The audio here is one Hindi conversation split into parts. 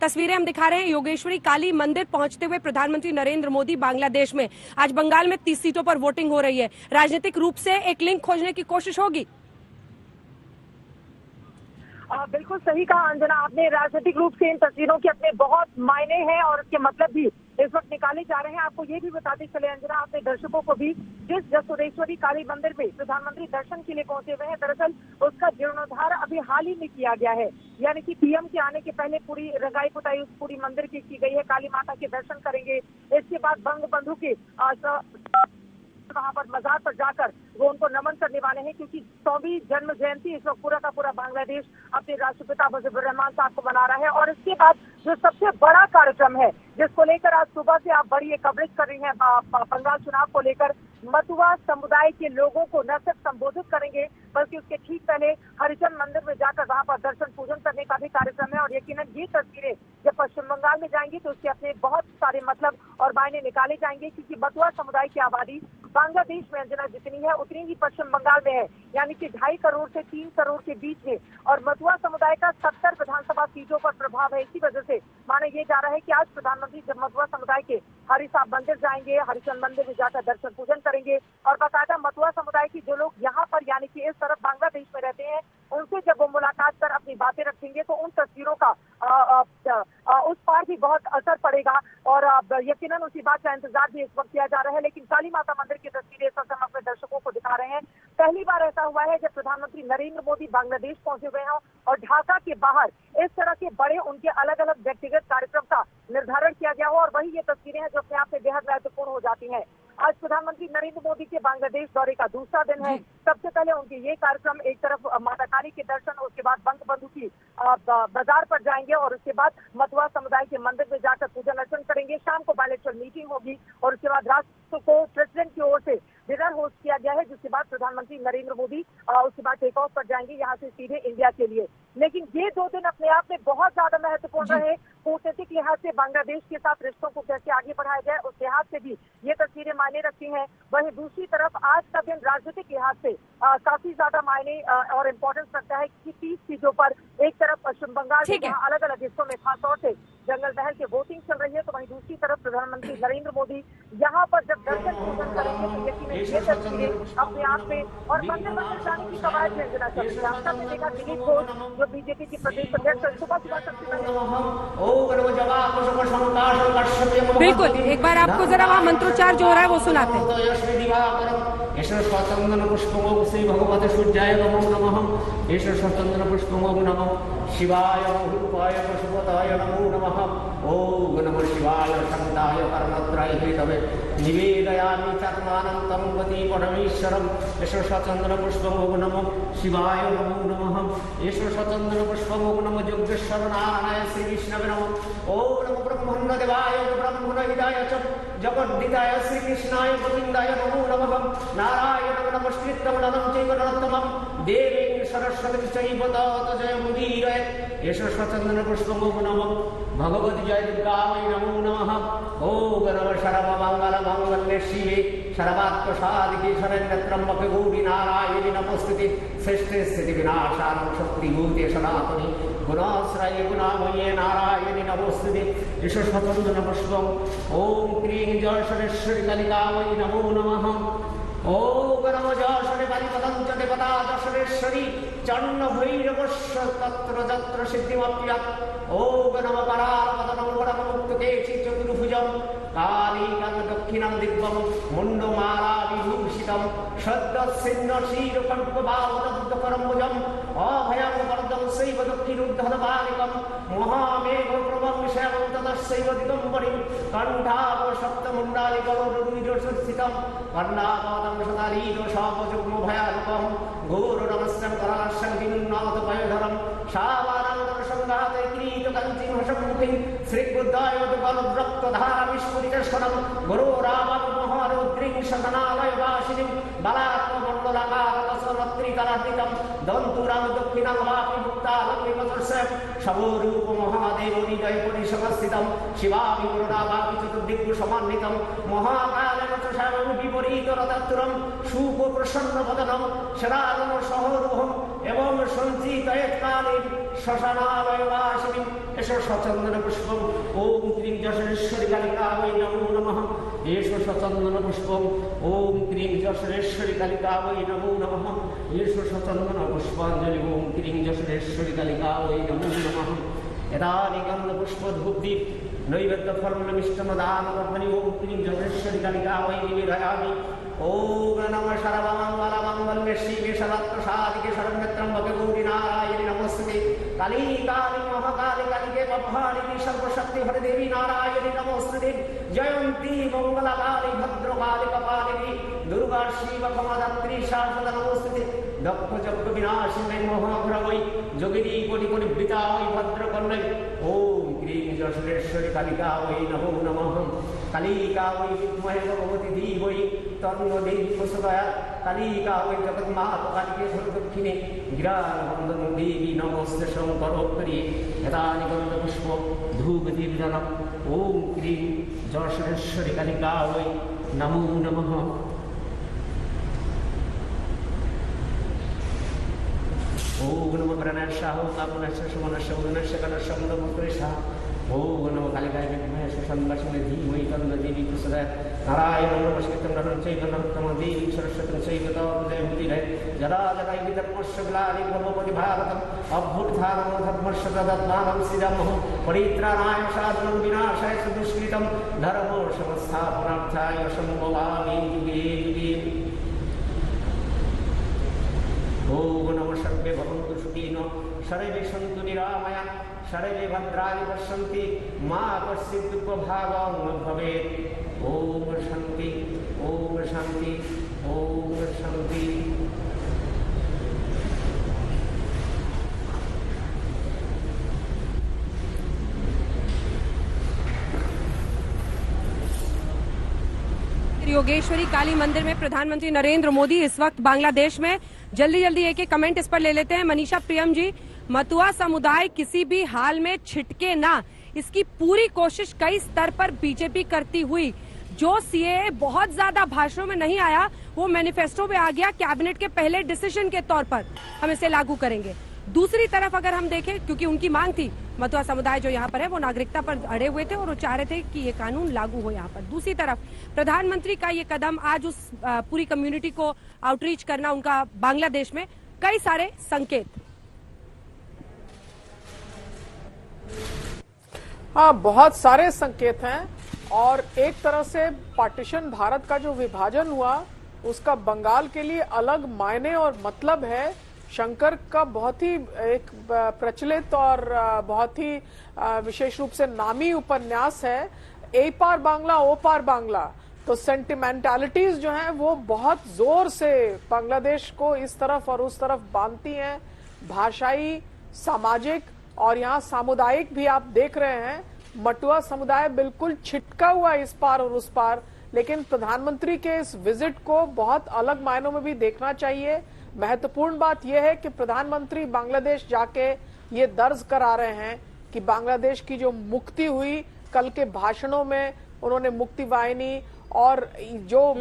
तस्वीरें हम दिखा रहे हैं योगेश्वरी काली मंदिर पहुंचते हुए प्रधानमंत्री नरेंद्र मोदी बांग्लादेश में। आज बंगाल में 30 सीटों पर वोटिंग हो रही है। राजनीतिक रूप से एक लिंक खोजने की कोशिश होगी। बिल्कुल सही कहा अंजना आपने। राजनीतिक रूप से इन तस्वीरों के अपने बहुत मायने हैं और उसके मतलब भी इस वक्त निकाले जा रहे हैं। आपको ये भी बताते चले अंजना अपने दर्शकों को भी, जिस जसोरेश्वरी काली मंदिर में प्रधानमंत्री दर्शन के लिए पहुंचे हुए हैं, दरअसल उसका जीर्णोद्धार अभी हाल ही में किया गया है। यानी कि पीएम के आने के पहले पूरी रंगाई पुताई उस पूरी मंदिर की गई है। काली माता के दर्शन करेंगे। इसके बाद बंगबंधु के वहाँ पर मजार पर जाकर वो उनको नमन करने वाले हैं, क्योंकि 100वीं जन्म जयंती इस वक्त पूरा का पूरा बांग्लादेश अपने राष्ट्रपिता मुजीबुर रहमान साहब को मना रहा है। और इसके बाद जो सबसे बड़ा कार्यक्रम है, जिसको लेकर आज सुबह से आप बड़ी कवरेज कर रही हैं बंगाल चुनाव को लेकर, मतुआ समुदाय के लोगों को न सिर्फ संबोधित करेंगे बल्कि उसके ठीक पहले हरिजन मंदिर में जाकर वहाँ पर दर्शन पूजन करने का भी कार्यक्रम है। और यकीनन ये तस्वीरें जब पश्चिम बंगाल में जाएंगी तो उसके अपने बहुत सारे मतलब और मायने निकाले जाएंगे, क्योंकि मतुआ समुदाय की आबादी बांग्लादेश में अंजना जितनी है उतनी ही पश्चिम बंगाल में है, यानी कि 2.5 करोड़ से 3 करोड़ के बीच में। और मतुआ समुदाय का 70 विधानसभा सीटों पर प्रभाव है। इसी वजह से माना यह जा रहा है कि आज प्रधानमंत्री जब मतुआ समुदाय के हरिसाब मंदिर जाएंगे, हरिचंद मंदिर में जाकर दर्शन पूजन करेंगे और बाकायदा मतुआ समुदाय की जो लोग यहाँ पर यानी कि इस तरफ बांग्लादेश में रहते हैं उनसे जब वो मुलाकात कर अपनी बातें रखेंगे तो उन तस्वीरों का उस पार भी बहुत असर पड़ेगा। और यकीनन उसी बात का इंतजार भी इस वक्त किया जा रहा है। लेकिन काली माता मंदिर की तस्वीरें इस वक्त हम अपने दर्शकों को दिखा रहे हैं। पहली बार ऐसा हुआ है जब प्रधानमंत्री नरेंद्र मोदी बांग्लादेश पहुंचे हुए हैं और ढाका के बाहर इस तरह के बड़े उनके अलग अलग व्यक्तिगत कार्यक्रम का निर्धारण किया गया हो। और वही ये तस्वीरें हैं जो अपने आप में बेहद महत्वपूर्ण हो जाती हैं। आज प्रधानमंत्री नरेंद्र मोदी के बांग्लादेश दौरे का दूसरा दिन है। सबसे पहले उनके ये कार्यक्रम, एक तरफ माता काली के दर्शन, उसके बाद बंगबंधु की बाजार पर जाएंगे और उसके बाद मतुआ समुदाय के मंदिर में जाकर पूजन अर्चन करेंगे। शाम को बायलेटरल मीटिंग होगी और उसके बाद राष्ट्र को प्रेसिडेंट की ओर से डिनर होस्ट किया गया है, जिसके बाद प्रधानमंत्री नरेंद्र मोदी उसके बाद टेक ऑफ पर जाएंगे यहाँ से सीधे इंडिया के लिए। लेकिन ये 2 दिन अपने आप में बहुत ज्यादा महत्वपूर्ण रहे। कूटनीतिक लिहाज से बांग्लादेश के साथ रिश्तों को कैसे आगे बढ़ाया जाए उस लिहाज से भी ये तस्वीरें मायने रखती हैं। वहीं दूसरी तरफ आज का दिन राजनीतिक लिहाज से काफी ज्यादा मायने और इम्पोर्टेंस रखता है कि 30 सीटों पर एक तरफ पश्चिम बंगाल के जहाँ अलग अलग हिस्सों में खासतौर से जंगल महल की वोटिंग चल रही है, तो वहीं दूसरी तरफ प्रधानमंत्री नरेंद्र मोदी यहाँ पर जब दर्शन पूजन करेंगे तो यकीनन ये तस्वीरें अपने आप में और मंदिर मंदिर जाने की कवायद में अंजना चल रही है। आपका मैंने देखा दिलीप घोष जो बीजेपी की प्रदेश अध्यक्ष सुबह सबसे बिल्कुल, एक बार आपको जरा वहाँ मंत्रोच्चार जो हो रहा है वो सुनाते हैं। श्री भगवते सूर्याय नमो नमः। ईश्वर स्वतंत्र पुष्पमो नमः शिवाय रूपाय पशुपताय नमो नमः। ओम नमः शिवाय शब्दाय कर्मत्राय हेतवे निवेदयामि चर्मानंतं गति परमेश्वरम्। ईश्वर स्वतंत्र पुष्पमो नमः शिवाय नमो नमः। ईश्वर स्वतंत्र पुष्पमो नमः योगेश्वर नारायण श्री विष्णवे नमः। ओम नमो ब्रह्मण्य देवाय ब्रह्मणहिताय च जगद्दिताय श्री कृष्णाय गोविंदाय नमो नमः। नारायण नमस्कृतं नरं चैव नरोत्तमं देवीं सरस्वतीं चैव ततो जयमुदीरये। ईश्वर स्वतंत्र पुष्पमो नमः भगवती जय दुर्गायै नमो नमः। ओम नमः सर्वमंगल मंगल्ये शिवे सर्वार्थसाधिके शरण्ये त्र्यंबके गौरी नारायणि नमोस्तुते। सृष्टि स्थिति विनाशानं शक्तिभूते सनातने गुणाश्रये गुणामये नारायणि नमोस्तुते। ईश्वर स्वतंत्र पुष्पं ओम क्रीं जय सरस्वती कलिकायै नमो नमः। ओम नमो जय परिपदं च देवता दशरेश्वरी चन्न भैरवस्य तत्र तत्र सिद्धिमप्यत्। ओम नमो परापदनं परममुक्तकेशि चतुर्भुजं कालीकं दक्षिणं दिग्वं मुण्डमाला विभूषितं शब्दसिन्न क्षीरकण्ठबाहुदब्धकरम्बुजम् अभयं वरदं शैव दक्षिणोद्धरबालिकं महामेघप्रभं श्यामं ततश्चैव दिगम्बरीं कण्ठावसप्तमुण्डालिकरोरुरुजस्थितं कर्णापादं शतालीदोषापजुग्मभयानकं घोरनमस्यं कराशं विनुन्नाथभयधरं शावानन्दसङ्घाते किरीटकञ्चिंहसम्मुखीं श्रीबुद्धाय बलद्रक्तधारविस्फुरितस्वरं गुरोराममहारुद्रीं शतनालयवासिनीं बलात्ममण्डलकारकसरत्रिकरात्रिकं दन्तुरां दक्षिणं वापि मुक्तालग्निपदर्शं शवोरूपमहादेवनिदयपुरीशमस्थितं शिवामि गुरुणावापि चतुर्दिग्गुसमन्वितं महाकालमच শ্যামং বিপরীত রতাত্তরম শুভ প্রসন্ন বদনম শরাগম সহরোহম এবং সঞ্চিতয়ৎকালে শ্মশানালয় বাসিনী এসো সচন্দন পুষ্পম ওম ক্রিং যশোরেশ্বরী কালিকাবৈ নমো নমঃ এসো সচন্দন পুষ্পম ওম ক্রিং যশোরেশ্বরী কালিকাবৈ নমো নমঃ এসো সচন্দন পুষ্পাঞ্জলি ওম ক্রিং যশোরেশ্বরী কালিকাবৈ নমো নমঃ এদানি গন্ধ পুষ্প ধূপদীপ নৈবেদ্য ফলমিষ্টমদান কর্মণি ওম ক্রিং যশোরেশ্বরী কালিকাবৈ নিবেদয়ামি ওম নমঃ সর্বমঙ্গল মঙ্গলে শিবে সর্বত্রসাদিকে শরণ্যত্রম্বকে গৌরী নারায়ণী নমস্তে কালী কালী মহাকালী কালীকে ভবানী সর্বশক্তি হরে দেবী নারায়ণী নমস্তে জয়ন্তী মঙ্গলা কালী ভদ্রকালী কপালিনী দুর্গা শিব ক্ষমাদাত্রী শাশ্বত নমস্তে দক্ষ যজ্ঞ বিনাশিনী মহাভ্রবৈ যোগিনী কোটি কোটি বৃতায় ভদ্রকন্যৈ ওম ক্রিং যশোরেশ্বরী কালিকাবৈ নমো নমঃ কালিকাবৈ বিদ্মহে ভগবতী ধীমহি তন্নো দেবী প্রচোদয়াৎ কালিকাবৈ জগন্মাতা কালীকে দক্ষিণে গিরাবন্দন দেবী নমস্তে শঙ্করোত্তরে এদানি গন্ধ পুষ্প ধূপদীপদানম ওম ক্রিং যশোরেশ্বরী কালিকাবৈ নমো নমঃ ओम नमो प्रणयशाह कामनस्य सुमनस्य उदनस्य कनस्य मुदमुक्तरिशाह ओम नमो कालिकाय विद्महे सुसंदर्शने धीमहि तन्नो देवी प्रचोदयात् नारायणं नमस्कृतं नरं चैव नरोत्तमं देवीं सरस्वतीं चैव तस्मै जरा जरा विधर्मस्य ग्लानिं भवति भारतम् अभ्युत्थानं धर्मस्य तदात्मानं सृजामः परित्राणाय साधनं विनाशाय च दुष्कृतं धर्मो संस्थापनार्थाय सम्भवामि युगे युगे ओम नमः सर्वे भवन्तु सुखिनो सर्वे सन्तु निरामया सर्वे भद्राणि पश्यन्ति मा कश्चित् दुःखभागं न भवेत् ओम शान्ति ओम शान्ति ओम शान्ति योगेश्वरी काली मंदिर में प्रधानमंत्री नरेंद्र मोदी इस वक्त बांग्लादेश में जल्दी एक एक कमेंट इस पर ले लेते हैं। मनीषा प्रियम जी, मतुआ समुदाय किसी भी हाल में छिटके ना, इसकी पूरी कोशिश कई स्तर पर बीजेपी करती हुई। जो सीएए बहुत ज्यादा भाषणों में नहीं आया वो मैनिफेस्टो में आ गया, कैबिनेट के पहले डिसीजन के तौर पर हम इसे लागू करेंगे। दूसरी तरफ अगर हम देखें, क्योंकि उनकी मांग थी, मतुआ समुदाय जो यहाँ पर है वो नागरिकता पर अड़े हुए थे और वो चाह रहे थे कि ये कानून लागू हो यहाँ पर। दूसरी तरफ प्रधानमंत्री का ये कदम आज उस पूरी कम्युनिटी को आउटरीच करना, उनका बांग्लादेश में कई सारे संकेत। हाँ, बहुत सारे संकेत हैं और एक तरह से पार्टीशन, भारत का जो विभाजन हुआ उसका बंगाल के लिए अलग मायने और मतलब है। शंकर का बहुत ही एक प्रचलित और बहुत ही विशेष रूप से नामी उपन्यास है ए पार बांग्ला ओ पार बांग्ला। तो सेंटिमेंटालिटीज जो हैं वो बहुत जोर से बांग्लादेश को इस तरफ और उस तरफ बांधती हैं, भाषाई, सामाजिक और यहाँ सामुदायिक भी आप देख रहे हैं। मतुआ समुदाय बिल्कुल छिटका हुआ इस पार और उस पार, लेकिन प्रधानमंत्री के इस विजिट को बहुत अलग मायनों में भी देखना चाहिए। महत्वपूर्ण बात यह है कि प्रधानमंत्री बांग्लादेश जाके ये दर्ज करा रहे हैं कि बांग्लादेश की जो मुक्ति हुई, कल के भाषणों में उन्होंने मुक्ति वाहिनी और जो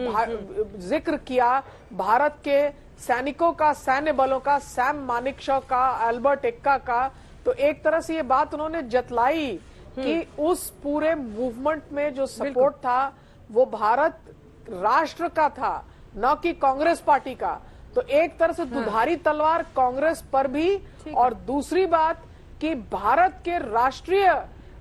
जिक्र किया भारत के सैनिकों का, सैन्य बलों का, सैम मानेकशॉ का, अल्बर्ट एक्का का, तो एक तरह से ये बात उन्होंने जतलाई कि उस पूरे मूवमेंट में जो सपोर्ट था वो भारत राष्ट्र का था, न कि कांग्रेस पार्टी का। तो एक तरह से दुधारी तलवार कांग्रेस पर भी, और दूसरी बात कि भारत के राष्ट्रीय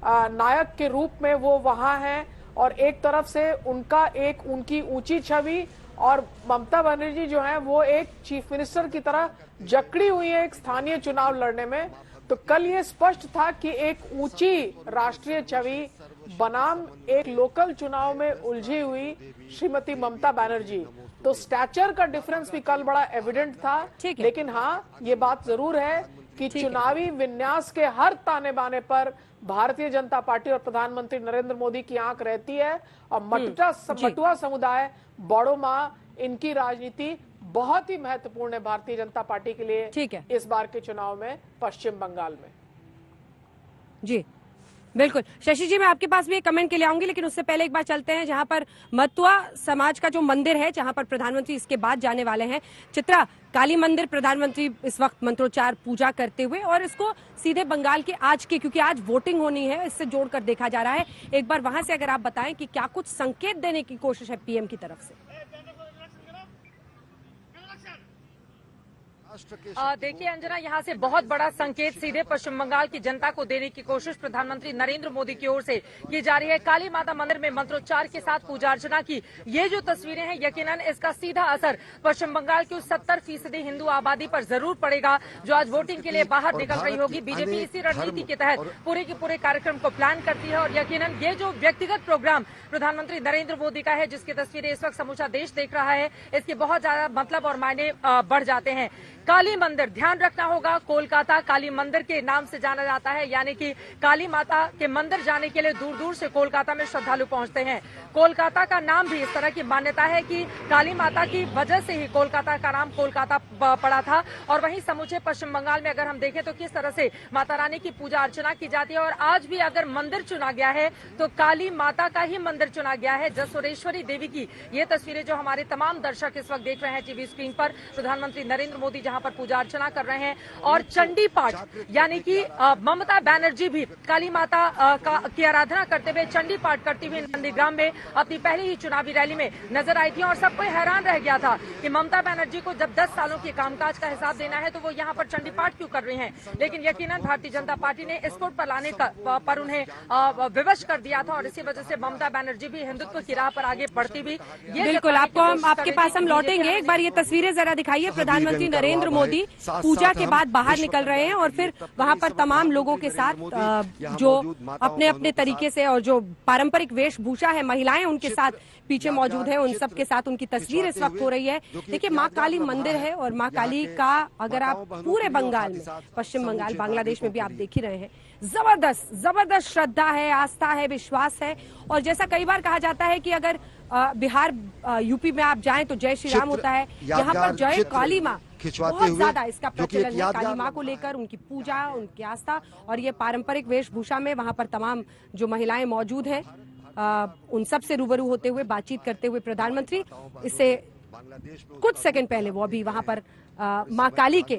नायक के रूप में वो वहां हैं और एक तरफ से उनकी ऊंची छवि, और ममता बनर्जी जो है वो एक चीफ मिनिस्टर की तरह जकड़ी हुई है एक स्थानीय चुनाव लड़ने में। तो कल ये स्पष्ट था कि एक ऊंची राष्ट्रीय छवि बनाम एक लोकल चुनाव में उलझी हुई श्रीमती ममता बनर्जी, तो स्टैचर का डिफरेंस भी कल बड़ा एविडेंट था। लेकिन हाँ, ये बात जरूर है कि चुनावी विन्यास के हर ताने बाने पर भारतीय जनता पार्टी और प्रधानमंत्री नरेंद्र मोदी की आंख रहती है। और मतुआ समुदाय, बोडो माँ, इनकी राजनीति बहुत ही महत्वपूर्ण है भारतीय जनता पार्टी के लिए इस बार के चुनाव में पश्चिम बंगाल में। जी बिल्कुल शशि जी, मैं आपके पास भी एक कमेंट के लिए आऊंगी, लेकिन उससे पहले एक बार चलते हैं जहां पर मतुआ समाज का जो मंदिर है, जहां पर प्रधानमंत्री इसके बाद जाने वाले हैं। चित्रा, काली मंदिर प्रधानमंत्री इस वक्त मंत्रोच्चार पूजा करते हुए, और इसको सीधे बंगाल के आज के, क्योंकि आज वोटिंग होनी है, इससे जोड़कर देखा जा रहा है। एक बार वहां से अगर आप बताएं कि क्या कुछ संकेत देने की कोशिश है पीएम की तरफ से। देखिए अंजना, यहाँ से बहुत बड़ा संकेत सीधे पश्चिम बंगाल की जनता को देने की कोशिश प्रधानमंत्री नरेंद्र मोदी की ओर से की जा रही है। काली माता मंदिर में मंत्रोच्चार के साथ पूजा अर्चना की ये जो तस्वीरें हैं, यकीनन इसका सीधा असर पश्चिम बंगाल की 70% हिंदू आबादी पर जरूर पड़ेगा, जो आज वोटिंग के लिए बाहर निकल रही होगी। बीजेपी इसी रणनीति के तहत पूरे के पूरे कार्यक्रम को प्लान करती है, और यकीनन ये जो व्यक्तिगत प्रोग्राम प्रधानमंत्री नरेंद्र मोदी का है, जिसकी तस्वीरें इस वक्त समूचा देश देख रहा है, इसके बहुत ज्यादा मतलब और मायने बढ़ जाते हैं। काली मंदिर, ध्यान रखना होगा, कोलकाता काली मंदिर के नाम से जाना जाता है, यानी कि काली माता के मंदिर जाने के लिए दूर दूर से कोलकाता में श्रद्धालु पहुंचते हैं। कोलकाता का नाम भी इस तरह की मान्यता है कि काली माता की वजह से ही कोलकाता का नाम कोलकाता पड़ा था। और वहीं समूचे पश्चिम बंगाल में अगर हम देखें तो किस तरह से माता रानी की पूजा अर्चना की जाती है, और आज भी अगर मंदिर चुना गया है तो काली माता का ही मंदिर चुना गया है। जसोरेश्वरी देवी की ये तस्वीरें जो हमारे तमाम दर्शक इस वक्त देख रहे हैं टीवी स्क्रीन पर, प्रधानमंत्री नरेंद्र मोदी जहां पर पूजा अर्चना कर रहे हैं, और चंडी पाठ, यानी कि ममता बनर्जी भी काली माता की आराधना करते हुए, चंडी पाठ करती हुई नंदीग्राम में अपनी पहली ही चुनावी रैली में नजर आई थी। और सब कोई हैरान रह गया था कि ममता बनर्जी को जब 10 सालों के कामकाज का हिसाब देना है तो वो यहाँ पर चंडी पाठ क्यों कर रही हैं। लेकिन यकीनन भारतीय जनता पार्टी ने एस्कॉर्ट पर लाने पर उन्हें विवश कर दिया था, और इसी वजह से ममता बनर्जी भी हिंदुत्व की राह पर आगे बढ़ती भी। बिल्कुल, आपके पास हम लौटेंगे। एक बार ये तस्वीरें जरा दिखाइए। प्रधानमंत्री नरेंद्र मोदी पूजा के बाद बाहर निकल रहे हैं, और फिर वहां पर तमाम लोगों के साथ जो अपने अपने तरीके से और जो पारंपरिक वेशभूषा है, महिलाएं उनके साथ पीछे मौजूद है, उन सब के साथ उनकी तस्वीर इस वक्त हो रही है। देखिए, माँ काली मंदिर है, और माँ काली का अगर आप पूरे बंगाल में, पश्चिम बंगाल, बांग्लादेश में भी आप देख ही रहे हैं, जबरदस्त श्रद्धा है, आस्था है, विश्वास है। और जैसा कई बार कहा जाता है कि अगर बिहार यूपी में आप जाएं तो जय श्री राम होता है, यहाँ पर जय काली माँ बहुत ज्यादा इसका प्रचलन है। काली माँ को लेकर उनकी पूजा, उनकी आस्था, और ये पारंपरिक वेशभूषा में वहां पर तमाम जो महिलाएं मौजूद हैं, उन सब से रूबरू होते हुए बातचीत करते हुए प्रधानमंत्री, इससे कुछ सेकंड पहले वो अभी वहां पर माँ काली के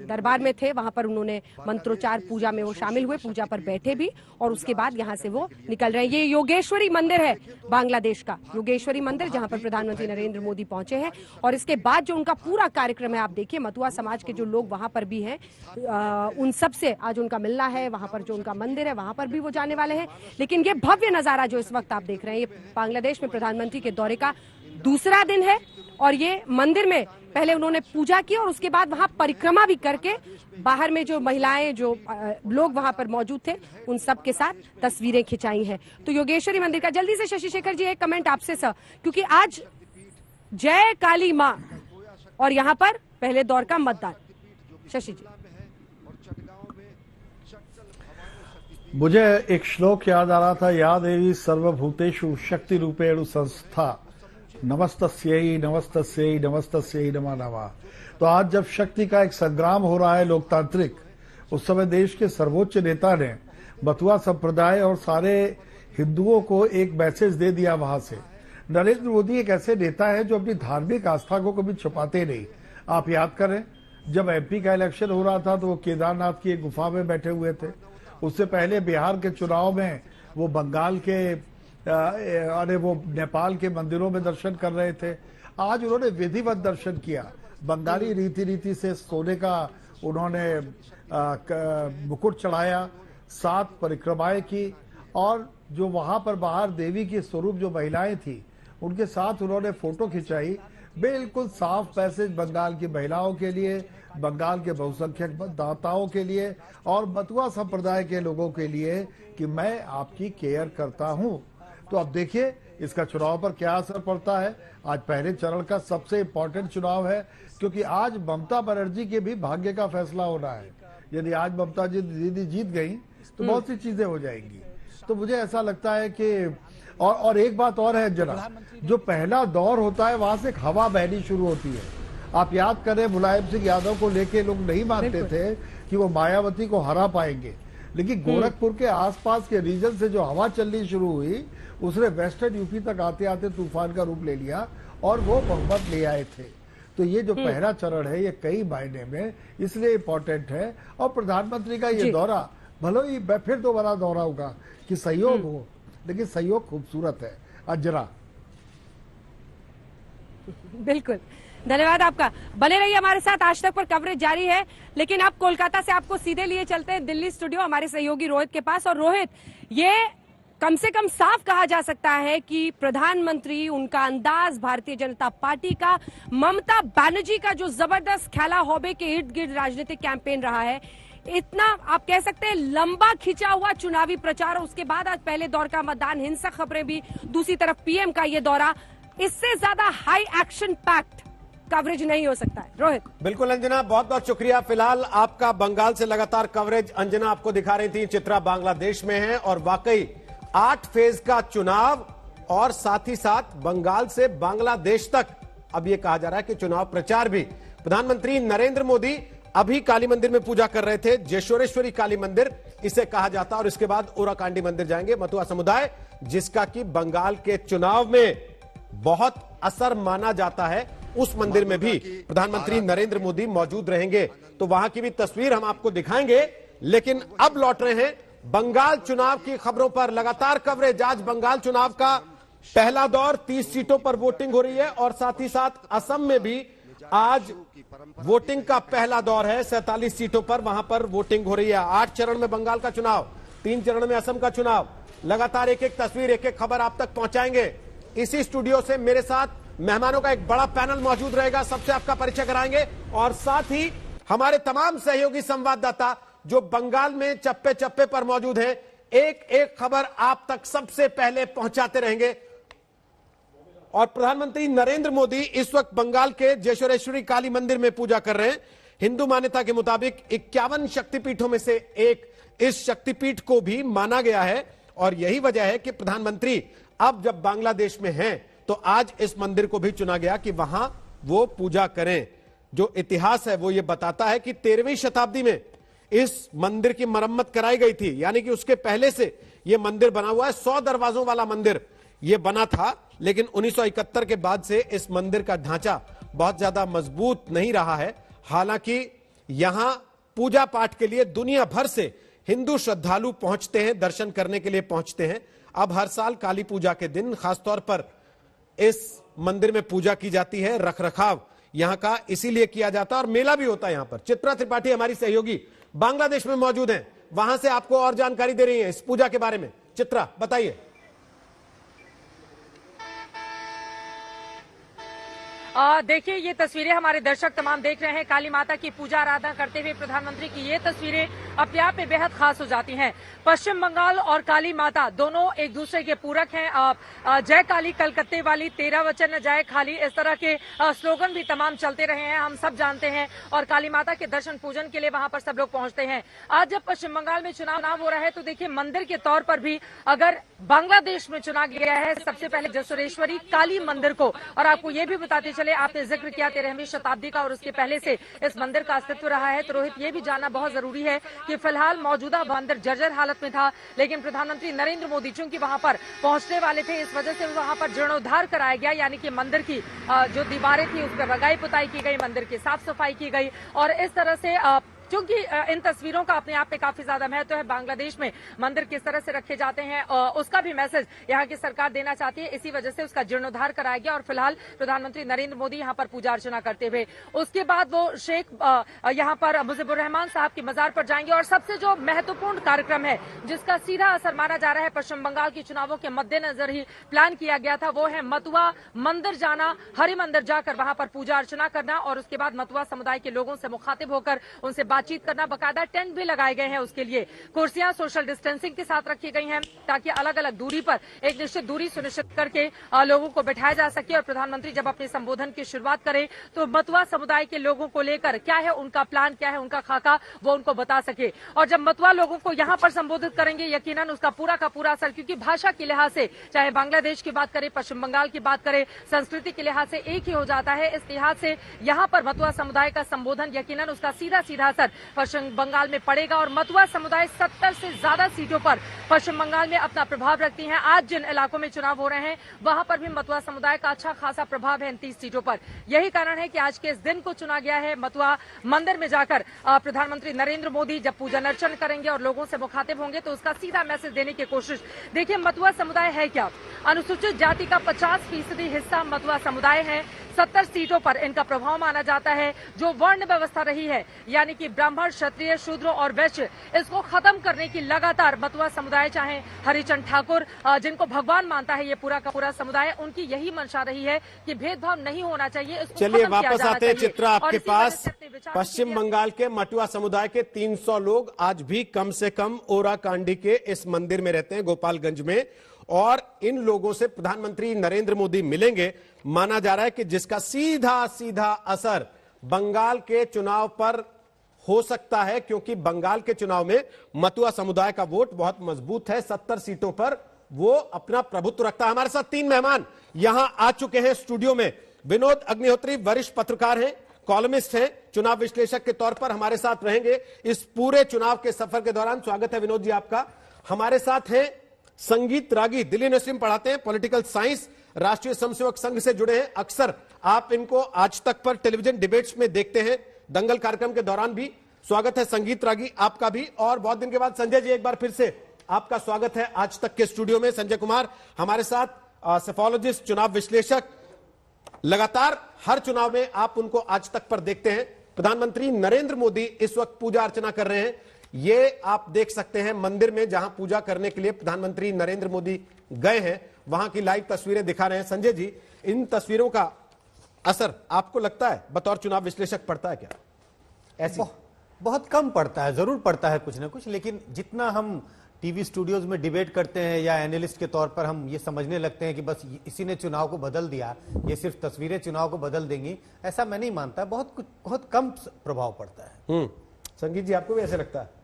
दरबार में थे, वहां पर उन्होंने मंत्रोच्चार पूजा में वो शामिल हुए, पूजा पर बैठे भी, और उसके बाद यहाँ से वो निकल रहे हैं। ये योगेश्वरी मंदिर है बांग्लादेश का, योगेश्वरी मंदिर, जहां पर प्रधानमंत्री नरेंद्र मोदी पहुंचे हैं। और इसके बाद जो उनका पूरा कार्यक्रम है, आप देखिए, मतुआ समाज के जो लोग वहां पर भी हैं, उन सब से आज उनका मिलना है। वहां पर जो उनका मंदिर है वहां पर भी वो जाने वाले हैं। लेकिन ये भव्य नजारा जो इस वक्त आप देख रहे हैं, ये बांग्लादेश में प्रधानमंत्री के दौरे का दूसरा दिन है, और ये मंदिर में पहले उन्होंने पूजा की, और उसके बाद वहां परिक्रमा भी करके बाहर में जो महिलाएं, जो लोग वहां पर मौजूद थे, उन सब के साथ तस्वीरें खिंचाई हैं। तो योगेश्वरी मंदिर का जल्दी से शशि शेखर जी एक कमेंट आपसे सर, क्योंकि आज जय काली माँ और यहाँ पर पहले दौर का मतदान। शशि जी, मुझे एक श्लोक याद आ रहा था, या देवी सर्वभूतेषु शक्ति रूपेण संस्था नमस्तस्यै नमस्तस्यै नमस्तस्यै नमः नमः। तो आज जब शक्ति का एक संग्राम हो रहा है लोकतांत्रिक, उस समय देश के सर्वोच्च नेता ने मतुआ संप्रदाय और सारे हिंदुओं को एक मैसेज दे दिया वहां से। नरेंद्र मोदी एक ऐसे नेता है जो अपनी धार्मिक आस्था को कभी छुपाते नहीं। आप याद करें, जब एमपी का इलेक्शन हो रहा था तो वो केदारनाथ की एक गुफा में बैठे हुए थे। उससे पहले बिहार के चुनाव में वो बंगाल के वो नेपाल के मंदिरों में दर्शन कर रहे थे। आज उन्होंने विधिवत दर्शन किया, बंगाली रीति से सोने का उन्होंने मुकुट चढ़ाया, 7 परिक्रमाएं की, और जो वहां पर बाहर देवी के स्वरूप जो महिलाएं थी उनके साथ उन्होंने फोटो खिंचाई। बिल्कुल साफ मैसेज बंगाल की महिलाओं के लिए, बंगाल के बहुसंख्यक मतदाताओं के लिए और मतुआ संप्रदाय के लोगों के लिए कि मैं आपकी केयर करता हूं। तो अब देखिए इसका चुनाव पर क्या असर पड़ता है। आज पहले चरण का सबसे इम्पोर्टेंट चुनाव है, क्योंकि आज ममता बनर्जी के भी भाग्य का फैसला होना है। यदि आज ममता जी दीदी जीत गई तो बहुत सी चीजें हो जाएंगी। तो मुझे ऐसा लगता है कि और एक बात और है जरा, जो पहला दौर होता है वहां से एक हवा बहनी शुरू होती है। आप याद करें, मुलायम सिंह यादव को लेके लोग नहीं मानते थे कि वो मायावती को हरा पाएंगे, लेकिन गोरखपुर के आसपास के रीजन से जो हवा चलनी शुरू हुई उसने वेस्टर्न यूपी तक आते आते तूफान का रूप ले लिया और वो बहुमत ले आए थे। तो ये जो पहला चरण है ये कई मायने में इसलिए इम्पोर्टेंट है। और प्रधानमंत्री का ये दौरा भले ही फिर तो बड़ा दौरा होगा कि सहयोग हो, लेकिन सहयोग खूबसूरत है। अंजना, बिल्कुल धन्यवाद आपका। बने रहिए हमारे साथ, आज तक पर कवरेज जारी है। लेकिन अब कोलकाता से आपको सीधे लिए चलते हैं दिल्ली स्टूडियो हमारे सहयोगी रोहित के पास। और रोहित, ये कम से कम साफ कहा जा सकता है कि प्रधानमंत्री, उनका अंदाज, भारतीय जनता पार्टी का, ममता बनर्जी का जो जबरदस्त खेला हॉबे के इर्द गिर्द राजनीतिक कैंपेन रहा है, इतना आप कह सकते हैं लंबा खिंचा हुआ चुनावी प्रचार, उसके बाद आज पहले दौर का मतदान, हिंसक खबरें भी, दूसरी तरफ पीएम का ये दौरा, इससे ज्यादा हाई एक्शन पैक्ड कवरेज नहीं हो सकता है। रोहित। बिल्कुल अंजना, बहुत बहुत शुक्रिया। फिलहाल आपका बंगाल से लगातार कवरेज अंजना आपको दिखा रही थी। चित्रा बांग्लादेश में है और वाकई 8 फेज का चुनाव और साथ ही साथ बंगाल से बांग्लादेश तक अब यह कहा जा रहा है कि चुनाव प्रचार भी। प्रधानमंत्री नरेंद्र मोदी अभी काली मंदिर में पूजा कर रहे थे, जेशोरेश्वरी काली मंदिर इसे कहा जाता है, और इसके बाद ओराकांडी मंदिर जाएंगे। मथुआ समुदाय जिसका कि बंगाल के चुनाव में बहुत असर माना जाता है, उस मंदिर में भी प्रधानमंत्री नरेंद्र मोदी मौजूद रहेंगे। तो वहां की भी तस्वीर हम आपको दिखाएंगे। लेकिन अब लौट रहे हैं बंगाल चुनाव की खबरों पर लगातार कवरेज। आज बंगाल चुनाव का पहला दौर, 30 सीटों पर वोटिंग हो रही है और साथ ही साथ असम में भी आज वोटिंग का पहला दौर है। 47 सीटों पर वहां पर वोटिंग हो रही है। 8 चरण में बंगाल का चुनाव, 3 चरण में असम का चुनाव। लगातार एक एक तस्वीर, एक एक खबर आप तक पहुंचाएंगे। इसी स्टूडियो से मेरे साथ मेहमानों का एक बड़ा पैनल मौजूद रहेगा, सबसे आपका परिचय कराएंगे। और साथ ही हमारे तमाम सहयोगी संवाददाता जो बंगाल में चप्पे चप्पे पर मौजूद हैं, एक एक खबर आप तक सबसे पहले पहुंचाते रहेंगे। और प्रधानमंत्री नरेंद्र मोदी इस वक्त बंगाल के जेशोरेश्वरी काली मंदिर में पूजा कर रहे हैं। हिंदू मान्यता के मुताबिक 51 शक्तिपीठों में से एक इस शक्तिपीठ को भी माना गया है। और यही वजह है कि प्रधानमंत्री अब जब बांग्लादेश में हैं तो आज इस मंदिर को भी चुना गया कि वहां वो पूजा करें। जो इतिहास है वो ये बताता है कि 13वीं शताब्दी में इस मंदिर की मरम्मत कराई गई थी, यानी कि उसके पहले से ये मंदिर बना हुआ है। 100 दरवाजों वाला मंदिर ये बना था, लेकिन 1971 के बाद से इस मंदिर का ढांचा बहुत ज्यादा मजबूत नहीं रहा है। हालांकि यहां पूजा पाठ के लिए दुनिया भर से हिंदू श्रद्धालु पहुंचते हैं, दर्शन करने के लिए पहुंचते हैं। अब हर साल काली पूजा के दिन खासतौर पर इस मंदिर में पूजा की जाती है, रखरखाव यहां का इसीलिए किया जाता है और मेला भी होता है यहां पर। चित्रा त्रिपाठी हमारी सहयोगी बांग्लादेश में मौजूद हैं, वहां से आपको और जानकारी दे रही है इस पूजा के बारे में। चित्रा, बताइए। देखिए, ये तस्वीरें हमारे दर्शक तमाम देख रहे हैं। काली माता की पूजा आराधना करते हुए प्रधानमंत्री की ये तस्वीरें अपने आप में बेहद खास हो जाती हैं। पश्चिम बंगाल और काली माता दोनों एक दूसरे के पूरक हैं। जय काली कलकत्ते वाली, 13 वचन जाए खाली, इस तरह के स्लोगन भी तमाम चलते रहे हैं, हम सब जानते हैं। और काली माता के दर्शन पूजन के लिए वहां पर सब लोग पहुंचते हैं। आज जब पश्चिम बंगाल में चुनाव हो रहा है तो देखिए, मंदिर के तौर पर भी अगर बांग्लादेश में चुना गया है सबसे पहले जेशोरेश्वरी काली मंदिर को। और आपको ये भी बताते चले, आपने जिक्र किया 13वीं शताब्दी का और उसके पहले से इस मंदिर का अस्तित्व रहा है। तो रोहित, ये भी जानना बहुत जरूरी है कि फिलहाल मौजूदा मंदिर जर्जर हालत में था, लेकिन प्रधानमंत्री नरेंद्र मोदी चूंकि वहां पर पहुंचने वाले थे, इस वजह से वहां पर जीर्णोद्धार कराया गया, यानी कि मंदिर की जो दीवारें थी उस पर रंगाई पुताई की गई, मंदिर की साफ सफाई की गई। और इस तरह से क्योंकि इन तस्वीरों का अपने आप में काफी ज्यादा महत्व है, बांग्लादेश में मंदिर किस तरह से रखे जाते हैं उसका भी मैसेज यहाँ की सरकार देना चाहती है, इसी वजह से उसका जीर्णोद्धार कराया गया। और फिलहाल प्रधानमंत्री नरेंद्र मोदी यहाँ पर पूजा अर्चना करते हुए, उसके बाद वो शेख यहाँ पर मुजीबुर रहमान साहब की मजार पर जाएंगे। और सबसे जो महत्वपूर्ण कार्यक्रम है जिसका सीधा असर माना जा रहा है, पश्चिम बंगाल की चुनावों के मद्देनजर ही प्लान किया गया था, वो है मथुआ मंदिर जाना, हरि मंदिर जाकर वहां पर पूजा अर्चना करना और उसके बाद मथुआ समुदाय के लोगों से मुखातिब होकर उनसे बातचीत करना। बकायदा टेंट भी लगाए गए हैं, उसके लिए कुर्सियां सोशल डिस्टेंसिंग के साथ रखी गई हैं ताकि अलग अलग दूरी पर एक निश्चित दूरी सुनिश्चित करके लोगों को बैठाया जा सके। और प्रधानमंत्री जब अपने संबोधन की शुरुआत करें तो मथुआ समुदाय के लोगों को लेकर क्या है उनका प्लान, क्या है उनका खाका, वो उनको बता सके। और जब मथुआ लोगों को यहां पर संबोधित करेंगे, यकीनन उसका पूरा का पूरा असर, क्योंकि भाषा के लिहाज से चाहे बांग्लादेश की बात करें, पश्चिम बंगाल की बात करें, संस्कृति के लिहाज से एक ही हो जाता है। इस लिहाज से यहाँ पर मथुआ समुदाय का संबोधन, यकीनन उसका सीधा सीधा असर असर पश्चिम बंगाल में पड़ेगा और मतुआ समुदाय 70 से ज्यादा सीटों पर पश्चिम बंगाल में अपना प्रभाव रखती हैं। आज जिन इलाकों में चुनाव हो रहे हैं वहां पर भी मतुआ समुदाय का अच्छा खासा प्रभाव है इन 30 सीटों पर। यही कारण है कि आज के इस दिन को चुना गया है। मतुआ मंदिर में जाकर प्रधानमंत्री नरेंद्र मोदी जब पूजन अर्चन करेंगे और लोगों से मुखातिब होंगे तो उसका सीधा मैसेज देने की कोशिश। देखिए मतुआ समुदाय है क्या, अनुसूचित जाति का 50% हिस्सा मतुआ समुदाय है। 70 सीटों पर इनका प्रभाव माना जाता है। जो वर्ण व्यवस्था रही है यानी कि ब्राह्मण, क्षत्रिय, शूद्र और वैश्य, इसको खत्म करने की लगातार मतुआ समुदाय, चाहे हरिचंद ठाकुर जिनको भगवान मानता है ये पूरा का पूरा समुदाय, उनकी यही मंशा रही है कि भेदभाव नहीं होना चाहिए। चलिए वापस आते हैं चित्रा आपके पास। पश्चिम बंगाल के मतुआ समुदाय के 300 लोग आज भी कम से कम ओराकांडी के इस मंदिर में रहते हैं गोपालगंज में, और इन लोगों से प्रधानमंत्री नरेंद्र मोदी मिलेंगे। माना जा रहा है कि जिसका सीधा सीधा असर बंगाल के चुनाव पर हो सकता है, क्योंकि बंगाल के चुनाव में मतुआ समुदाय का वोट बहुत मजबूत है। 70 सीटों पर वो अपना प्रभुत्व रखता है। हमारे साथ 3 मेहमान यहां आ चुके हैं स्टूडियो में। विनोद अग्निहोत्री वरिष्ठ पत्रकार हैं, कॉलमिस्ट हैं, चुनाव विश्लेषक के तौर पर हमारे साथ रहेंगे इस पूरे चुनाव के सफर के दौरान। स्वागत है विनोद जी आपका। हमारे साथ हैं संगीत रागी, दिल्ली यूनिवर्सिटी में पढ़ाते हैं, पॉलिटिकल साइंस, राष्ट्रीय स्वयंसेवक संघ से जुड़े हैं। अक्सर आप इनको आज तक पर टेलीविजन डिबेट्स में देखते हैं, दंगल कार्यक्रम के दौरान भी। स्वागत है संगीत रागी आपका भी। और बहुत दिन के बाद संजय जी, एक बार फिर से आपका स्वागत है आज तक के स्टूडियो में। संजय कुमार हमारे साथ, सेफोलॉजिस्ट, चुनाव विश्लेषक, लगातार हर चुनाव में आप उनको आज तक पर देखते हैं। प्रधानमंत्री नरेंद्र मोदी इस वक्त पूजा अर्चना कर रहे हैं। ये आप देख सकते हैं मंदिर में जहां पूजा करने के लिए प्रधानमंत्री नरेंद्र मोदी गए हैं, वहां की लाइव तस्वीरें दिखा रहे हैं। संजय जी, इन तस्वीरों का असर आपको लगता है बतौर चुनाव विश्लेषक पड़ता है क्या? ऐसी बहुत कम पड़ता है, जरूर पड़ता है कुछ ना कुछ, लेकिन जितना हम टीवी स्टूडियोज में डिबेट करते हैं या एनालिस्ट के तौर पर हम ये समझने लगते हैं कि बस इसी ने चुनाव को बदल दिया, ये सिर्फ तस्वीरें चुनाव को बदल देंगी, ऐसा मैं नहीं मानता। बहुत कम प्रभाव पड़ता है। संगीत जी, आपको भी ऐसे लगता है?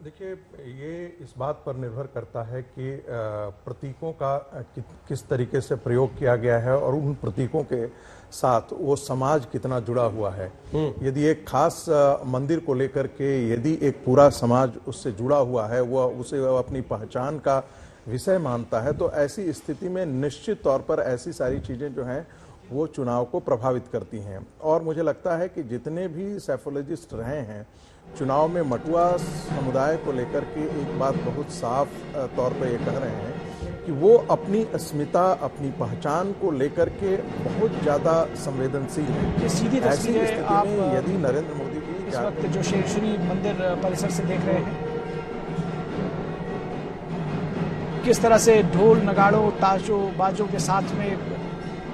देखिए, ये इस बात पर निर्भर करता है कि प्रतीकों का किस तरीके से प्रयोग किया गया है और उन प्रतीकों के साथ वो समाज कितना जुड़ा हुआ है। यदि एक खास मंदिर को लेकर के यदि एक पूरा समाज उससे जुड़ा हुआ है, वो उसे अपनी पहचान का विषय मानता है, तो ऐसी स्थिति में निश्चित तौर पर ऐसी सारी चीजें जो हैं वो चुनाव को प्रभावित करती हैं। और मुझे लगता है कि जितने भी सेफोलॉजिस्ट रहे हैं चुनाव में, मतुआ समुदाय को लेकर के एक बात बहुत साफ तौर पर ये कह रहे हैं कि वो अपनी अस्मिता, अपनी पहचान को लेकर के बहुत ज्यादा संवेदनशील है। सीधी तस्वीरें आप यदि नरेंद्र मोदी जी इस वक्त जो शेरश्री मंदिर परिसर से देख रहे हैं, किस तरह से ढोल, नगाड़ों, ताशों, बाजों के साथ में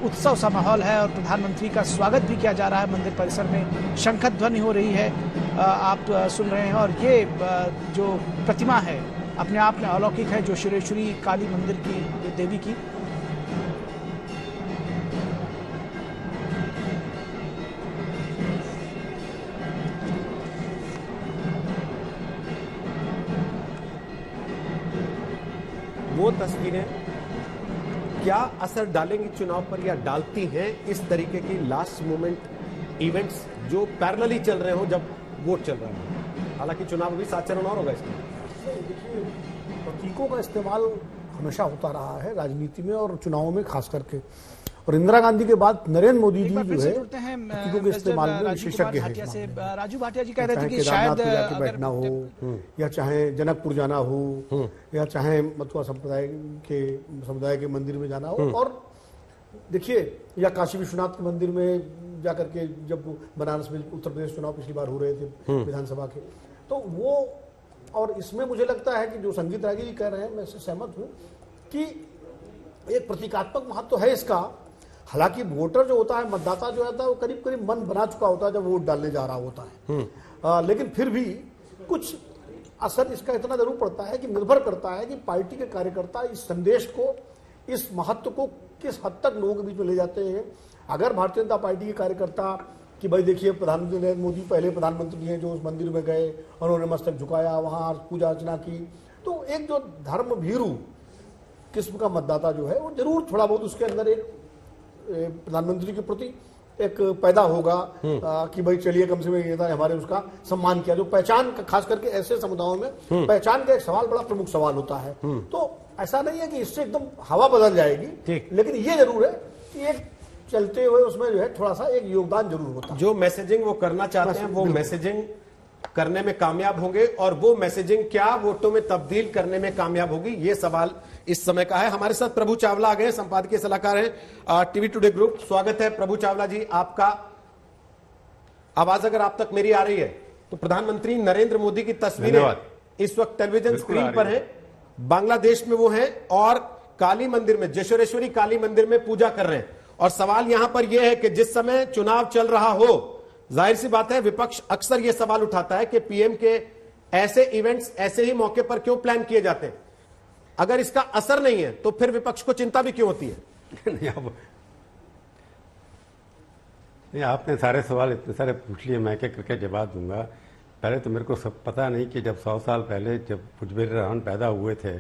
उत्सव सा माहौल है और प्रधानमंत्री का स्वागत भी किया जा रहा है। मंदिर परिसर में शंख ध्वनि हो रही है, आप सुन रहे हैं। और ये जो प्रतिमा है अपने आप में अलौकिक है, जो शुरेश्वरी काली मंदिर की देवी की। वो तस्वीरें क्या असर डालेंगी चुनाव पर या डालती हैं इस तरीके की लास्ट मोमेंट इवेंट्स जो पैरेलली चल रहे हो जब वोट चल रहा है? हालांकि चुनाव अभी 7 चरण और होगा इसमें। देखिए, प्रतीकों का इस्तेमाल हमेशा होता रहा है राजनीति में और चुनावों में खास करके, और इंदिरा गांधी के बाद नरेंद्र मोदी जी जो है प्रतीकों के इस्तेमाल में विशेषज्ञ हैं। राजू भाटिया जी कह रहे थे कि शायद जाके बैठना हो, या चाहे जनकपुर जाना हो, या चाहे मतुआ समुदाय के मंदिर में जाना हो, और देखिए, या काशी विश्वनाथ के मंदिर में जाकर के जब बनारस में उत्तर प्रदेश चुनाव पिछली बार हो रहे थे विधानसभा के, तो वो, और इसमें मुझे लगता है कि जो संगीत रागी जी कह रहे हैं, मैं इससे सहमत हूं कि एक प्रतीकात्मक महत्व तो है इसका। हालांकि वोटर जो होता है, मतदाता जो होता है, वो करीब करीब मन बना चुका होता है जब वोट डालने जा रहा होता है। लेकिन फिर भी कुछ असर इसका इतना जरूर पड़ता है कि निर्भर करता है कि पार्टी के कार्यकर्ता इस संदेश को, इस महत्व को किस हद तक लोगों के बीच में ले जाते हैं। अगर भारतीय जनता पार्टी के कार्यकर्ता कि भाई देखिए, प्रधानमंत्री नरेंद्र मोदी पहले प्रधानमंत्री हैं जो उस मंदिर में गए, उन्होंने मस्तक झुकाया, वहां पूजा अर्चना की, तो एक जो धर्म भीरू किस्म का मतदाता जो है वो जरूर थोड़ा बहुत उसके अंदर एक प्रधानमंत्री के प्रति एक पैदा होगा कि भाई चलिए कम से कम ये था हमारे उसका सम्मान किया। जो पहचान खास करके ऐसे समुदायों में पहचान का एक सवाल बड़ा प्रमुख सवाल होता है। तो ऐसा नहीं है कि इससे एकदम हवा बदल जाएगी, लेकिन ये जरूर है कि एक चलते हुए उसमें जो है थोड़ा सा एक योगदान जरूर होता है। जो मैसेजिंग वो करना चाहते हैं वो मैसेजिंग करने में कामयाब होंगे, और वो मैसेजिंग क्या वोटों में तब्दील करने में कामयाब होगी, ये सवाल इस समय का है। हमारे साथ प्रभु चावला आ गए, संपादकीय सलाहकार हैं टीवी टुडे ग्रुप। स्वागत है प्रभु चावला जी आपका। आवाज अगर आप तक मेरी आ रही है तो प्रधानमंत्री नरेंद्र मोदी की तस्वीरें इस वक्त टेलीविजन स्क्रीन पर है। बांग्लादेश में वो हैं और काली मंदिर में, जशोरेश्वरी काली मंदिर में पूजा कर रहे हैं। और सवाल यहां पर यह है कि जिस समय चुनाव चल रहा हो, जाहिर सी बात है विपक्ष अक्सर यह सवाल उठाता है कि पीएम के ऐसे इवेंट्स ऐसे ही मौके पर क्यों प्लान किए जाते हैं। अगर इसका असर नहीं है तो फिर विपक्ष को चिंता भी क्यों होती है? नहीं, आपने सारे सवाल इतने सारे पूछ लिए, मैं क्या करके जवाब दूंगा। पहले तो मेरे को सब पता नहीं कि जब 100 साल पहले जब मुजबिर रहमान पैदा हुए थे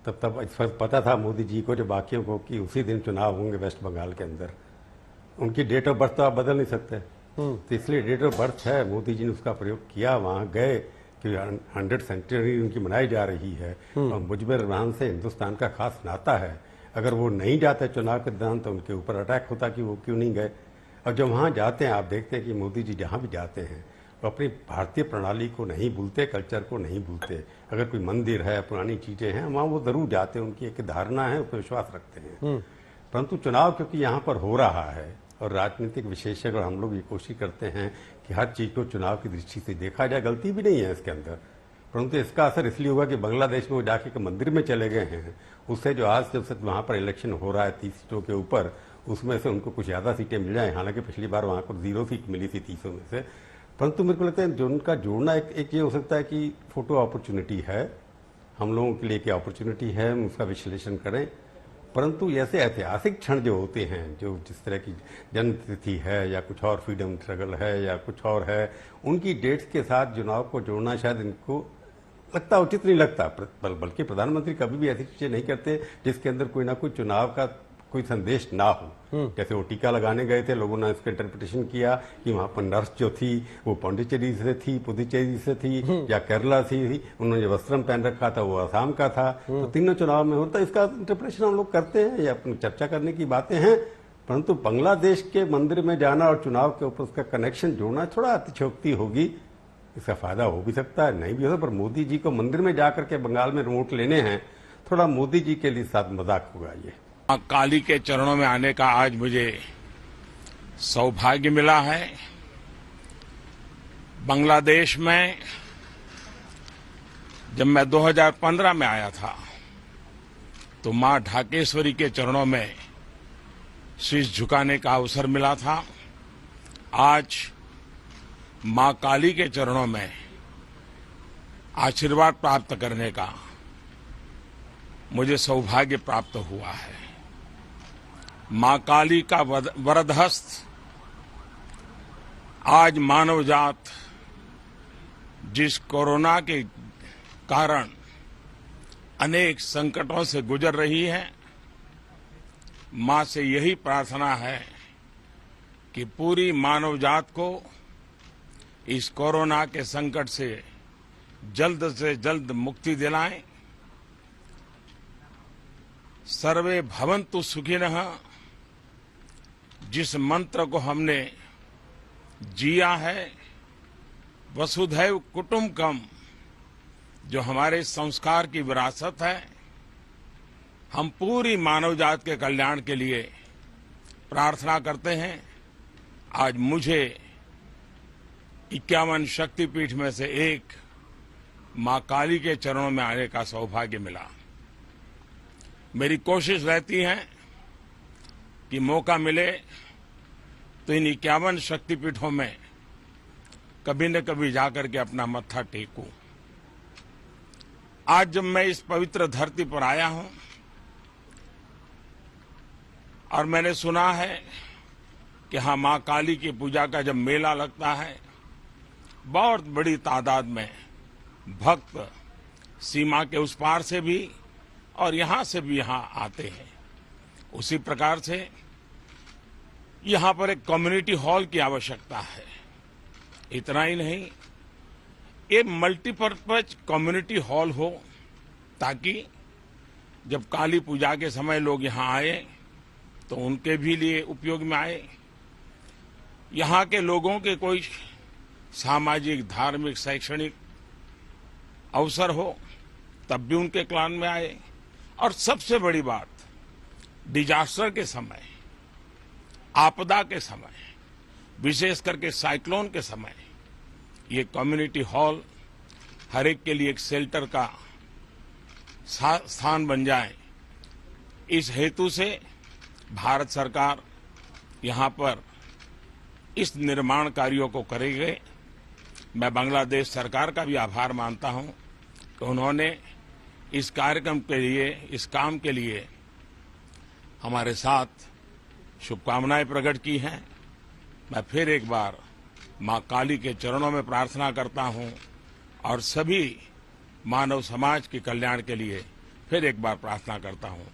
तब इस वक्त पता था मोदी जी को, जो बाकियों को, कि उसी दिन चुनाव होंगे वेस्ट बंगाल के अंदर। उनकी डेट ऑफ बर्थ तो आप बदल नहीं सकते, तो इसलिए डेट ऑफ बर्थ है, मोदी जी ने उसका प्रयोग किया, वहां गए कि 100 सेंचुरी उनकी मनाई जा रही है और मुजबिर रहमान से हिंदुस्तान का खास नाता है। अगर वो नहीं जाते चुनाव के दौरान तो उनके ऊपर अटैक होता कि वो क्यों नहीं गए। और जब वहां जाते हैं आप देखते हैं कि मोदी जी जहां भी जाते हैं वो अपनी भारतीय प्रणाली को नहीं भूलते, कल्चर को नहीं भूलते। अगर कोई मंदिर है, पुरानी चीजें हैं, वहां वो जरूर जाते हैं, उनकी एक धारणा है, उस पर विश्वास रखते हैं। परंतु चुनाव क्योंकि यहाँ पर हो रहा है और राजनीतिक विशेषज्ञ और हम लोग ये कोशिश करते हैं कि हर चीज को चुनाव की दृष्टि से देखा जाए, गलती भी नहीं है इसके अंदर, परंतु इसका असर इसलिए हुआ कि बांग्लादेश में वो जाके मंदिर में चले गए हैं। उससे जो आज जब से वहां पर इलेक्शन हो रहा है 30 सीटों के ऊपर, उसमें से उनको कुछ ज्यादा सीटें मिल जाए। हालांकि पिछली बार वहां पर 0 सीट मिली थी 30 में से, परंतु मेरे को लगता है जो उनका जोड़ना एक ये हो सकता है कि फोटो अपॉर्चुनिटी है, हम लोगों के लिए क्या अपॉर्चुनिटी है, हम उसका विश्लेषण करें। परंतु ऐसे ऐतिहासिक क्षण जो होते हैं, जो जिस तरह की जन्म तिथि है या कुछ और फ्रीडम स्ट्रगल है या कुछ और है, उनकी डेट्स के साथ चुनाव को जोड़ना शायद इनको लगता उचित नहीं लगता। बल्कि प्रधानमंत्री कभी भी ऐसी चीजें नहीं करते जिसके अंदर कोई ना कोई चुनाव का कोई संदेश ना हो। जैसे वो टीका लगाने गए थे, लोगों ने इसका इंटरप्रिटेशन किया कि वहां पर नर्स जो थी वो पांडिचेरी से थी, पुदुचेरी से थी या केरला से थी, उन्होंने जो वस्त्रम पहन रखा था वो असम का था। तो तीनों चुनाव में होता है, इसका इंटरप्रिटेशन हम लोग करते हैं या अपनी चर्चा करने की बातें हैं। परंतु बांग्लादेश के मंदिर में जाना और चुनाव के ऊपर उसका कनेक्शन जोड़ना थोड़ा अतिशयोक्ति होगी। इसका फायदा हो भी सकता है, नहीं भी हो सकता, पर मोदी जी को मंदिर में जाकर के बंगाल में रिमोट लेने हैं, थोड़ा मोदी जी के लिए साथ मजाक होगा ये। काली के चरणों में आने का आज मुझे सौभाग्य मिला है। बांग्लादेश में जब मैं 2015 में आया था तो मां ढाकेश्वरी के चरणों में शीश झुकाने का अवसर मिला था। आज मां काली के चरणों में आशीर्वाद प्राप्त करने का मुझे सौभाग्य प्राप्त हुआ है। मां काली का वरदहस्त आज मानव जात जिस कोरोना के कारण अनेक संकटों से गुजर रही है, मां से यही प्रार्थना है कि पूरी मानव जात को इस कोरोना के संकट से जल्द मुक्ति दिलाएं। सर्वे भवन्तु सुखिनः जिस मंत्र को हमने जिया है, वसुधैव कुटुंबकम, जो हमारे संस्कार की विरासत है, हम पूरी मानव जात के कल्याण के लिए प्रार्थना करते हैं। आज मुझे 51 शक्तिपीठ में से एक मां काली के चरणों में आने का सौभाग्य मिला। मेरी कोशिश रहती है कि मौका मिले तो इन 51 शक्तिपीठों में कभी न कभी जाकर के अपना मत्था टेकूं। आज जब मैं इस पवित्र धरती पर आया हूं और मैंने सुना है कि हाँ, मां काली की पूजा का जब मेला लगता है, बहुत बड़ी तादाद में भक्त सीमा के उस पार से भी और यहां से भी यहां आते हैं। उसी प्रकार से यहां पर एक कम्युनिटी हॉल की आवश्यकता है। इतना ही नहीं, ये मल्टीपर्पज कम्युनिटी हॉल हो ताकि जब काली पूजा के समय लोग यहां आए तो उनके भी लिए उपयोग में आए। यहां के लोगों के कोई सामाजिक, धार्मिक, शैक्षणिक अवसर हो तब भी उनके क्लान में आए। और सबसे बड़ी बात, डिजास्टर के समय, आपदा के समय, विशेष करके साइक्लोन के समय, ये कम्युनिटी हॉल हर एक के लिए एक शेल्टर का स्थान बन जाए। इस हेतु से भारत सरकार यहां पर इस निर्माण कार्यों को करेगी। मैं बांग्लादेश सरकार का भी आभार मानता हूं कि उन्होंने इस कार्यक्रम के लिए, इस काम के लिए हमारे साथ शुभकामनाएं प्रकट की हैं। मैं फिर एक बार मां काली के चरणों में प्रार्थना करता हूं और सभी मानव समाज के कल्याण के लिए फिर एक बार प्रार्थना करता हूं।